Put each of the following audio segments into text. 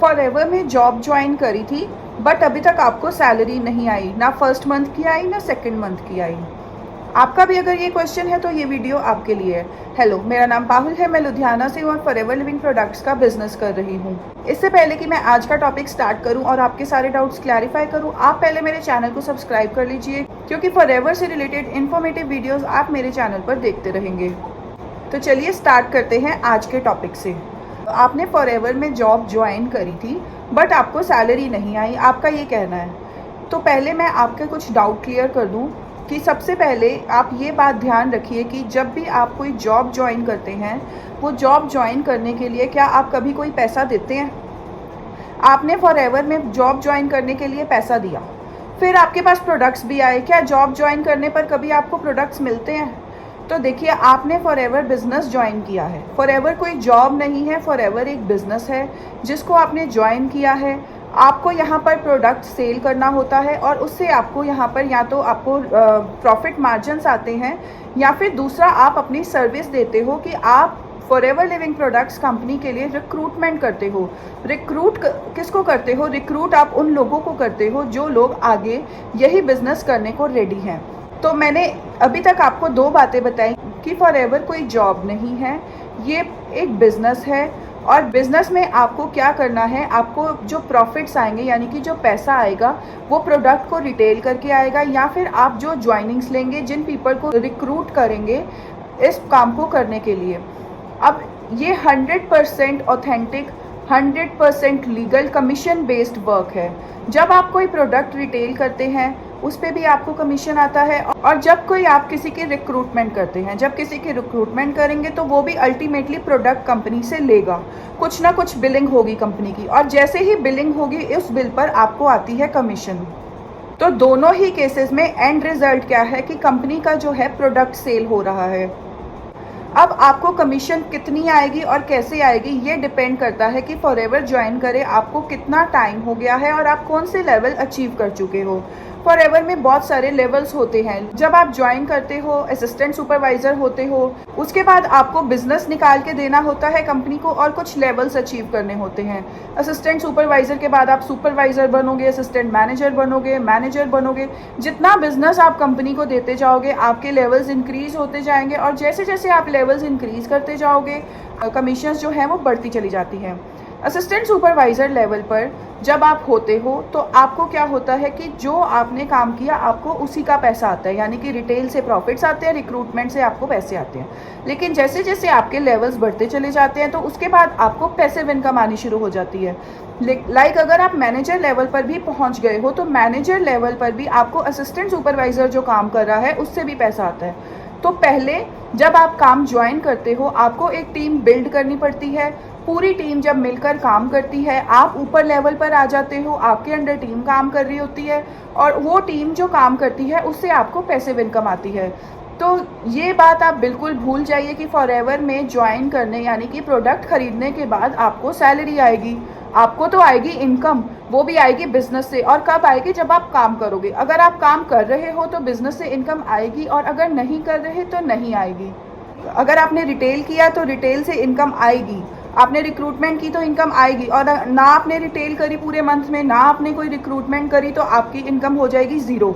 Forever में job join करी थी बट अभी तक आपको सैलरी नहीं आई, ना फर्स्ट मंथ की आई ना सेकंड मंथ की आई। आपका भी अगर ये क्वेश्चन है तो ये वीडियो आपके लिए है। हेलो, मेरा नाम पाहुल है, मैं लुधियाना से हूँ और फॉरएवर लिविंग प्रोडक्ट्स का बिजनेस कर रही हूँ। इससे पहले कि मैं आज का टॉपिक स्टार्ट करूँ और आपके सारे डाउट्स क्लैरिफाई करूँ, आप पहले मेरे चैनल को सब्सक्राइब कर लीजिए, क्योंकि फॉरएवर से रिलेटेड इन्फॉर्मेटिव वीडियोज़ आप मेरे चैनल पर देखते रहेंगे। तो चलिए स्टार्ट करते हैं आज के टॉपिक से। आपने फॉरएवर में जॉब ज्वाइन करी थी बट आपको सैलरी नहीं आई, आपका ये कहना है। तो पहले मैं आपके कुछ डाउट क्लियर कर दूं कि सबसे पहले आप ये बात ध्यान रखिए कि जब भी आप कोई जॉब ज्वाइन करते हैं, वो जॉब ज्वाइन करने के लिए क्या आप कभी कोई पैसा देते हैं? आपने फॉरएवर में जॉब ज्वाइन करने के लिए पैसा दिया, फिर आपके पास प्रोडक्ट्स भी आए, क्या जॉब ज्वाइन करने पर कभी आपको प्रोडक्ट्स मिलते हैं? तो देखिए, आपने फॉरएवर बिजनेस ज्वाइन किया है। फॉरएवर कोई जॉब नहीं है, फॉरएवर एक बिजनेस है जिसको आपने ज्वाइन किया है। आपको यहाँ पर प्रोडक्ट सेल करना होता है और उससे आपको यहाँ पर या तो आपको प्रॉफिट मार्जिन्स आते हैं, या फिर दूसरा आप अपनी सर्विस देते हो कि आप फॉरएवर लिविंग प्रोडक्ट्स कंपनी के लिए रिक्रूटमेंट करते हो। रिक्रूट किसको करते हो? रिक्रूट आप उन लोगों को करते हो जो लोग आगे यही बिजनेस करने को रेडी हैं। तो मैंने अभी तक आपको दो बातें बताई कि फॉरएवर कोई जॉब नहीं है, ये एक बिजनेस है। और बिजनेस में आपको क्या करना है, आपको जो प्रॉफिट्स आएंगे यानी कि जो पैसा आएगा वो प्रोडक्ट को रिटेल करके आएगा, या फिर आप जो ज्वाइनिंग्स लेंगे, जिन पीपल को रिक्रूट करेंगे इस काम को करने के लिए। अब ये 100% authentic, 100% legal commission based work है। जब आप कोई प्रोडक्ट रिटेल करते हैं उस पर भी आपको कमीशन आता है, और जब कोई आप किसी की रिक्रूटमेंट करते हैं, जब किसी की रिक्रूटमेंट करेंगे तो वो भी अल्टीमेटली प्रोडक्ट कंपनी से लेगा, कुछ ना कुछ बिलिंग होगी कंपनी की, और जैसे ही बिलिंग होगी उस बिल पर आपको आती है कमीशन। तो दोनों ही केसेस में एंड रिजल्ट क्या है कि कंपनी का जो है प्रोडक्ट सेल हो रहा है। अब आपको कमीशन कितनी आएगी और कैसे आएगी ये डिपेंड करता है कि फॉरएवर ज्वाइन करे आपको कितना टाइम हो गया है और आप कौन से लेवल अचीव कर चुके हो। फॉरएवर में बहुत सारे लेवल्स होते हैं। जब आप ज्वाइन करते हो असिस्टेंट सुपरवाइजर होते हो, उसके बाद आपको बिजनेस निकाल के देना होता है कंपनी को और कुछ लेवल्स अचीव करने होते हैं। असिस्टेंट सुपरवाइजर के बाद आप सुपरवाइजर बनोगे, असिस्टेंट मैनेजर बनोगे, मैनेजर बनोगे। जितना बिजनेस आप कंपनी को देते जाओगे आपके लेवल्स इंक्रीज होते जाएंगे, और जैसे जैसे आप लेवल्स इंक्रीज करते जाओगे कमीशंस जो है वो बढ़ती चली जाती हैं। असिस्टेंट सुपरवाइज़र लेवल पर जब आप होते हो तो आपको क्या होता है कि जो आपने काम किया आपको उसी का पैसा आता है, यानी कि रिटेल से प्रॉफिट्स आते हैं, रिक्रूटमेंट से आपको पैसे आते हैं। लेकिन जैसे जैसे आपके लेवल्स बढ़ते चले जाते हैं तो उसके बाद आपको पैसिव इनकम आनी शुरू हो जाती है। लाइक अगर आप मैनेजर लेवल पर भी पहुंच गए हो तो मैनेजर लेवल पर भी आपको असिस्टेंट सुपरवाइज़र जो काम कर रहा है उससे भी पैसा आता है। तो पहले जब आप काम ज्वाइन करते हो आपको एक टीम बिल्ड करनी पड़ती है। पूरी टीम जब मिलकर काम करती है आप ऊपर लेवल पर आ जाते हो, आपके अंडर टीम काम कर रही होती है और वो टीम जो काम करती है उससे आपको पैसिव इनकम आती है। तो ये बात आप बिल्कुल भूल जाइए कि फॉरएवर में ज्वाइन करने यानी कि प्रोडक्ट खरीदने के बाद आपको सैलरी आएगी। आपको तो आएगी इनकम, वो भी आएगी बिजनेस से। और कब आएगी? जब आप काम करोगे। अगर आप काम कर रहे हो तो बिजनेस से इनकम आएगी, और अगर नहीं कर रहे तो नहीं आएगी। अगर आपने रिटेल किया तो रिटेल से इनकम आएगी, आपने रिक्रूटमेंट की तो इनकम आएगी, और ना आपने रिटेल करी पूरे मंथ में, ना आपने कोई रिक्रूटमेंट करी तो आपकी इनकम हो जाएगी ज़ीरो।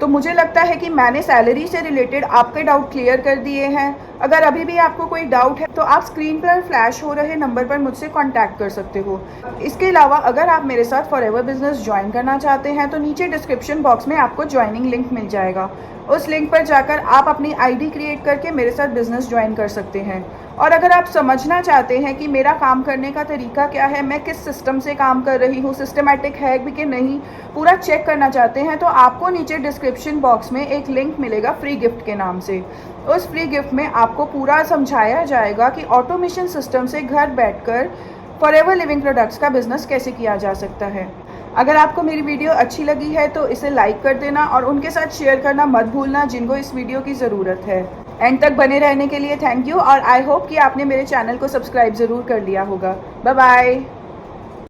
तो मुझे लगता है कि मैंने सैलरी से रिलेटेड आपके डाउट क्लियर कर दिए हैं। अगर अभी भी आपको कोई डाउट है तो आप स्क्रीन पर फ्लैश हो रहे नंबर पर मुझसे कांटेक्ट कर सकते हो। इसके अलावा अगर आप मेरे साथ फॉरएवर बिजनेस ज्वाइन करना चाहते हैं तो नीचे डिस्क्रिप्शन बॉक्स में आपको ज्वाइनिंग लिंक मिल जाएगा। उस लिंक पर जाकर आप अपनी आईडी क्रिएट करके मेरे साथ बिजनेस ज्वाइन कर सकते हैं। और अगर आप समझना चाहते हैं कि मेरा काम करने का तरीका क्या है, मैं किस सिस्टम से काम कर रही हूँ, सिस्टमैटिक है भी कि नहीं, पूरा चेक करना चाहते हैं, तो आपको नीचे डिस्क्रिप्शन बॉक्स में एक लिंक मिलेगा फ्री गिफ्ट के नाम से। उस फ्री गिफ्ट में आपको पूरा समझाया जाएगा कि ऑटोमेशन सिस्टम से घर बैठकर फॉरएवर लिविंग प्रोडक्ट्स का बिजनेस कैसे किया जा सकता है। अगर आपको मेरी वीडियो अच्छी लगी है तो इसे लाइक कर देना और उनके साथ शेयर करना मत भूलना जिनको इस वीडियो की ज़रूरत है। एंड तक बने रहने के लिए थैंक यू, और आई होप कि आपने मेरे चैनल को सब्सक्राइब ज़रूर कर लिया होगा। Bye bye.